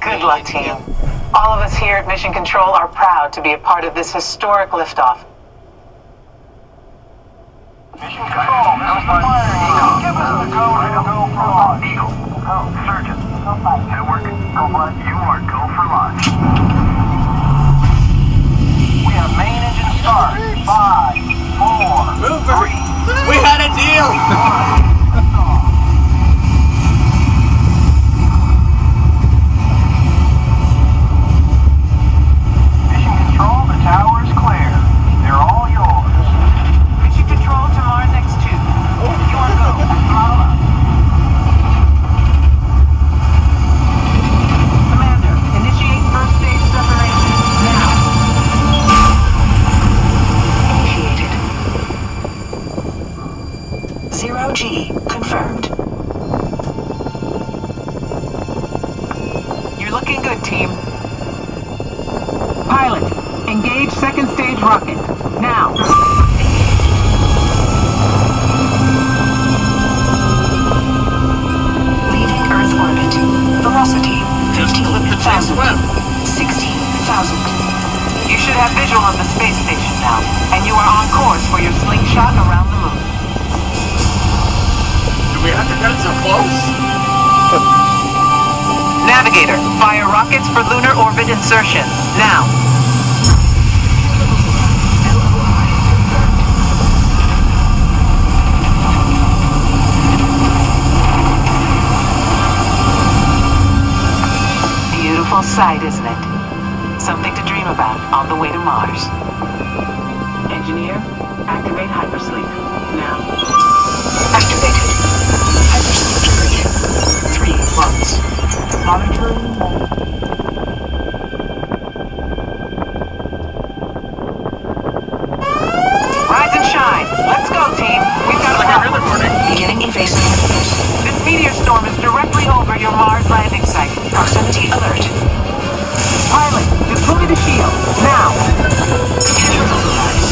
Good luck, team. All of us here at Mission Control are proud to be a part of this historic liftoff. Mission Control, this is the fire Eagle. Give us the go for launch. Eagle. Surgeon. Network. You are go for launch. We have main engine start. 5, 4, Move, 3, we had a deal! 1. Mission Control, the tower is clear. They're all yours. Mission Control to Mars X2. You are go. Throttle up. Commander, initiate first stage separation. Now. Initiated. 0G confirmed. You're looking good, team. Pilot, engage second stage rocket. Now. Leaving Earth orbit. Velocity Just clip the James 15,000. Webb. 16,000. You should have visual of the space station now, and you are on course for your slingshot around the moon. Do we have to cut it so close? Navigator, fire rockets for lunar orbit insertion. Now. Beautiful sight, isn't it? Something to dream about on the way to Mars. Engineer, activate hypersleep. Now. Activated. Hypersleep duration 3 months. Monitoring mode. Rise and shine. Let's go, team. We've got Like a every other morning. Beginning evasive maneuvers. This meteor storm is directly over your Mars landing site. Proximity alert. Pilot, deploy the shield. Now. Computer mobilized.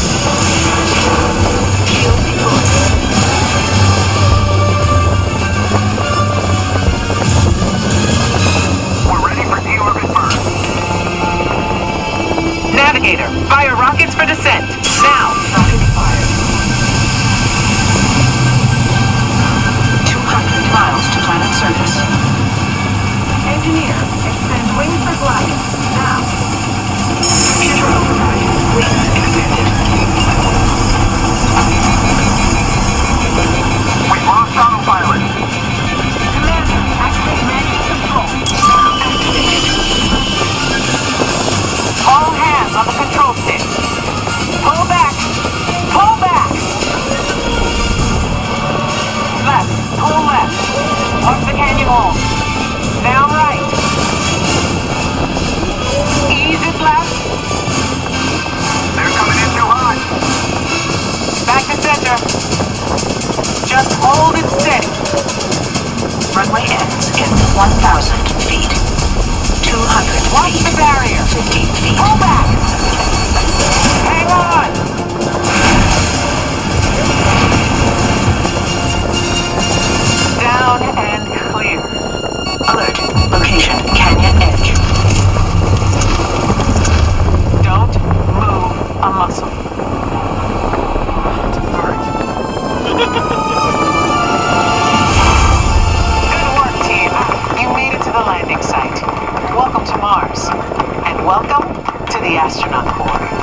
Shield deployed. We're ready for deorbit burn. Navigator, fire rockets for descent. Now. Rocket fired. 200 miles to planet surface. Engineer, extend wings for gliding. Now. Computer override. Wings extended. We've lost autopilot. Commander, activate manual control. Activated. All hands on the control sticks. Pull back. Pull back. Left. Pull left. Watch the canyon wall. Now right. Ease it left. They're coming in too hot. Back to center. Just hold it steady. Runway ends in 1,000 feet. 200 Watch feet. the barrier. 15 feet. Pull back. Hang on. Down and clear. Alert. Location canyon edge. Don't move a muscle. Good work, team. You made it to the landing site. Welcome to Mars. And welcome to the astronaut corps.